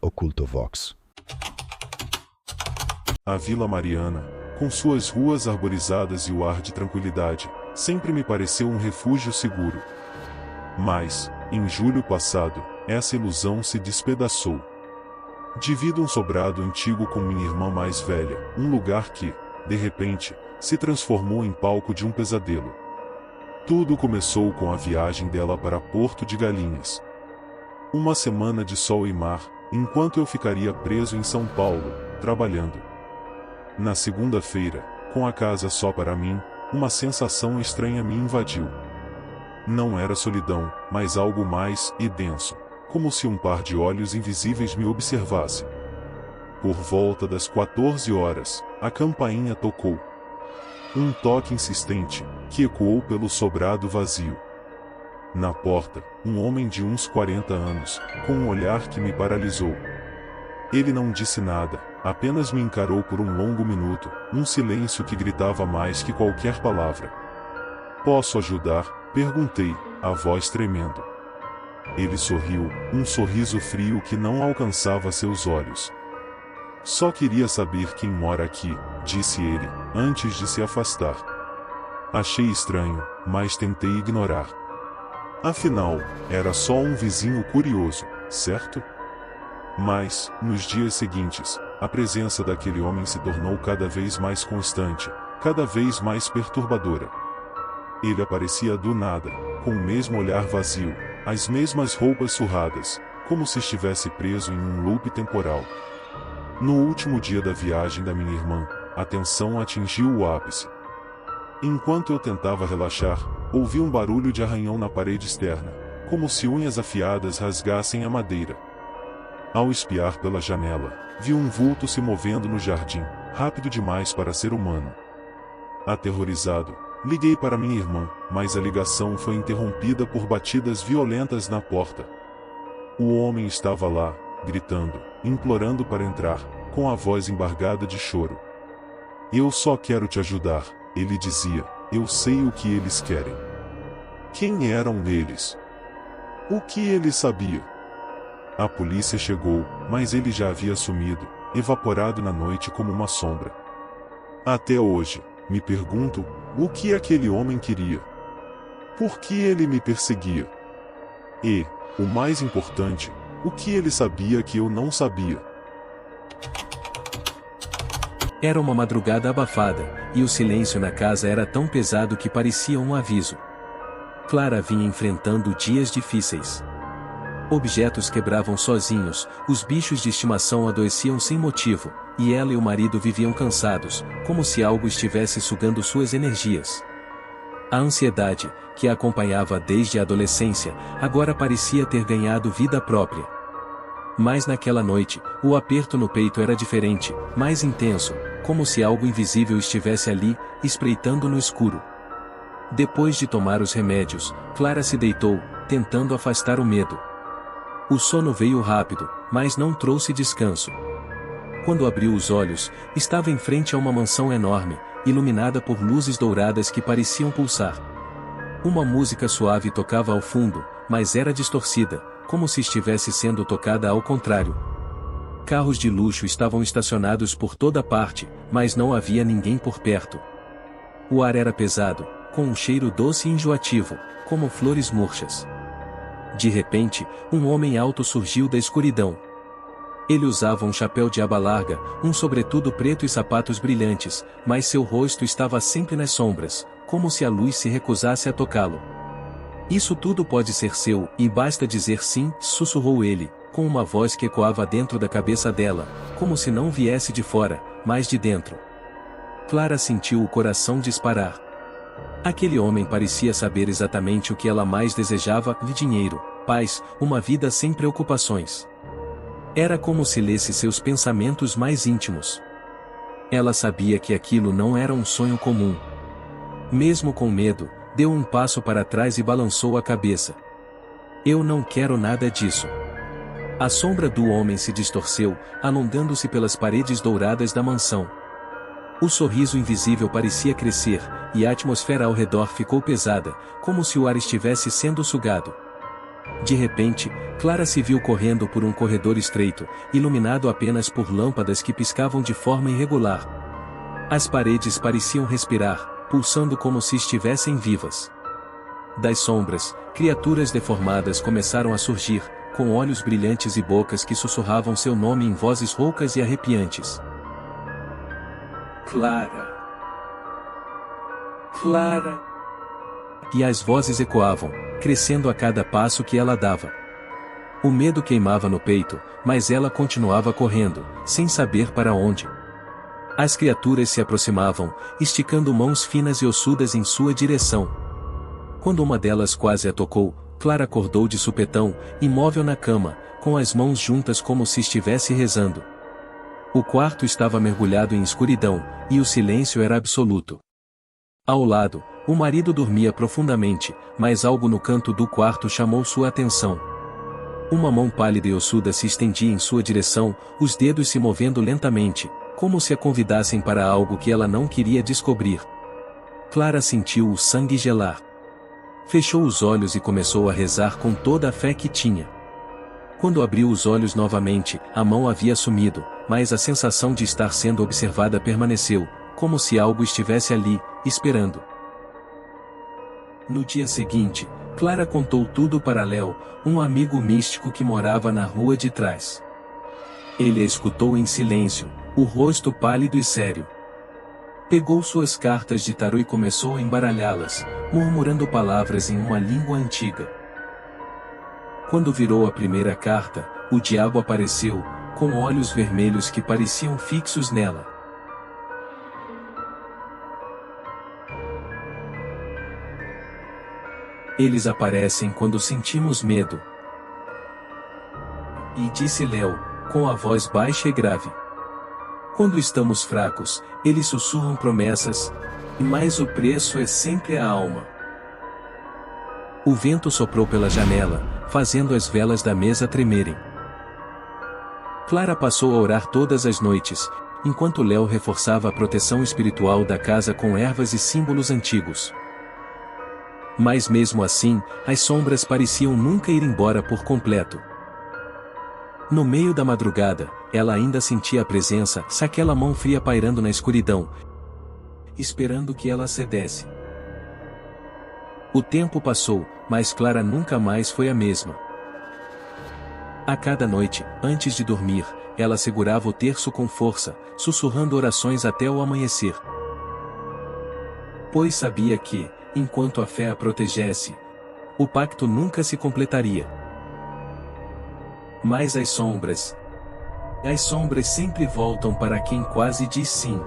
Oculto Vox. A Vila Mariana, com suas ruas arborizadas e o ar de tranquilidade, sempre me pareceu um refúgio seguro. Mas, em julho passado, essa ilusão se despedaçou. Divido um sobrado antigo com minha irmã mais velha, um lugar que, de repente, se transformou em palco de um pesadelo. Tudo começou com a viagem dela para Porto de Galinhas. Uma semana de sol e mar, enquanto eu ficaria preso em São Paulo, trabalhando. Na segunda-feira, com a casa só para mim, uma sensação estranha me invadiu. Não era solidão, mas algo mais e denso, como se um par de olhos invisíveis me observasse. Por volta das 14 horas, a campainha tocou. Um toque insistente, que ecoou pelo sobrado vazio. Na porta, um homem de uns 40 anos, com um olhar que me paralisou. Ele não disse nada, apenas me encarou por um longo minuto, um silêncio que gritava mais que qualquer palavra. "Posso ajudar?", perguntei, a voz tremendo. Ele sorriu, um sorriso frio que não alcançava seus olhos. "Só queria saber quem mora aqui", disse ele, antes de se afastar. Achei estranho, mas tentei ignorar. Afinal, era só um vizinho curioso, certo? Mas, nos dias seguintes, a presença daquele homem se tornou cada vez mais constante, cada vez mais perturbadora. Ele aparecia do nada, com o mesmo olhar vazio, as mesmas roupas surradas, como se estivesse preso em um loop temporal. No último dia da viagem da minha irmã, a tensão atingiu o ápice. Enquanto eu tentava relaxar, ouvi um barulho de arranhão na parede externa, como se unhas afiadas rasgassem a madeira. Ao espiar pela janela, vi um vulto se movendo no jardim, rápido demais para ser humano. Aterrorizado, liguei para minha irmã, mas a ligação foi interrompida por batidas violentas na porta. O homem estava lá, gritando, implorando para entrar, com a voz embargada de choro. "Eu só quero te ajudar", ele dizia, "eu sei o que eles querem". Quem eram eles? O que ele sabia? A polícia chegou, mas ele já havia sumido, evaporado na noite como uma sombra. Até hoje, me pergunto, o que aquele homem queria? Por que ele me perseguia? E, o mais importante, o que ele sabia que eu não sabia? Era uma madrugada abafada, e o silêncio na casa era tão pesado que parecia um aviso. Clara vinha enfrentando dias difíceis. Objetos quebravam sozinhos, os bichos de estimação adoeciam sem motivo, e ela e o marido viviam cansados, como se algo estivesse sugando suas energias. A ansiedade, que a acompanhava desde a adolescência, agora parecia ter ganhado vida própria. Mas naquela noite, o aperto no peito era diferente, mais intenso, como se algo invisível estivesse ali, espreitando no escuro. Depois de tomar os remédios, Clara se deitou, tentando afastar o medo. O sono veio rápido, mas não trouxe descanso. Quando abriu os olhos, estava em frente a uma mansão enorme, iluminada por luzes douradas que pareciam pulsar. Uma música suave tocava ao fundo, mas era distorcida, como se estivesse sendo tocada ao contrário. Carros de luxo estavam estacionados por toda parte, mas não havia ninguém por perto. O ar era pesado, com um cheiro doce e enjoativo, como flores murchas. De repente, um homem alto surgiu da escuridão. Ele usava um chapéu de aba larga, um sobretudo preto e sapatos brilhantes, mas seu rosto estava sempre nas sombras, como se a luz se recusasse a tocá-lo. "Isso tudo pode ser seu, e basta dizer sim", sussurrou ele, com uma voz que ecoava dentro da cabeça dela, como se não viesse de fora, mas de dentro. Clara sentiu o coração disparar. Aquele homem parecia saber exatamente o que ela mais desejava: dinheiro, paz, uma vida sem preocupações. Era como se lesse seus pensamentos mais íntimos. Ela sabia que aquilo não era um sonho comum. Mesmo com medo, deu um passo para trás e balançou a cabeça. "Eu não quero nada disso". A sombra do homem se distorceu, alongando-se pelas paredes douradas da mansão. O sorriso invisível parecia crescer, e a atmosfera ao redor ficou pesada, como se o ar estivesse sendo sugado. De repente, Clara se viu correndo por um corredor estreito, iluminado apenas por lâmpadas que piscavam de forma irregular. As paredes pareciam respirar, pulsando como se estivessem vivas. Das sombras, criaturas deformadas começaram a surgir, com olhos brilhantes e bocas que sussurravam seu nome em vozes roucas e arrepiantes. Clara. Clara. E as vozes ecoavam, crescendo a cada passo que ela dava. O medo queimava no peito, mas ela continuava correndo, sem saber para onde. As criaturas se aproximavam, esticando mãos finas e ossudas em sua direção. Quando uma delas quase a tocou, Clara acordou de supetão, imóvel na cama, com as mãos juntas como se estivesse rezando. O quarto estava mergulhado em escuridão, e o silêncio era absoluto. Ao lado, o marido dormia profundamente, mas algo no canto do quarto chamou sua atenção. Uma mão pálida e ossuda se estendia em sua direção, os dedos se movendo lentamente, como se a convidassem para algo que ela não queria descobrir. Clara sentiu o sangue gelar. Fechou os olhos e começou a rezar com toda a fé que tinha. Quando abriu os olhos novamente, a mão havia sumido, mas a sensação de estar sendo observada permaneceu, como se algo estivesse ali, esperando. No dia seguinte, Clara contou tudo para Léo, um amigo místico que morava na rua de trás. Ele a escutou em silêncio, o rosto pálido e sério. Pegou suas cartas de tarô e começou a embaralhá-las, murmurando palavras em uma língua antiga. Quando virou a primeira carta, o diabo apareceu, com olhos vermelhos que pareciam fixos nela. Eles aparecem quando sentimos medo. E disse Léo, com a voz baixa e grave. Quando estamos fracos, eles sussurram promessas, mas o preço é sempre a alma. O vento soprou pela janela, fazendo as velas da mesa tremerem. Clara passou a orar todas as noites, enquanto Léo reforçava a proteção espiritual da casa com ervas e símbolos antigos. Mas mesmo assim, as sombras pareciam nunca ir embora por completo. No meio da madrugada, ela ainda sentia a presença, aquela mão fria pairando na escuridão, esperando que ela cedesse. O tempo passou, mas Clara nunca mais foi a mesma. A cada noite, antes de dormir, ela segurava o terço com força, sussurrando orações até o amanhecer. Pois sabia que, enquanto a fé a protegesse, o pacto nunca se completaria. Mas as sombras sempre voltam para quem quase diz sim.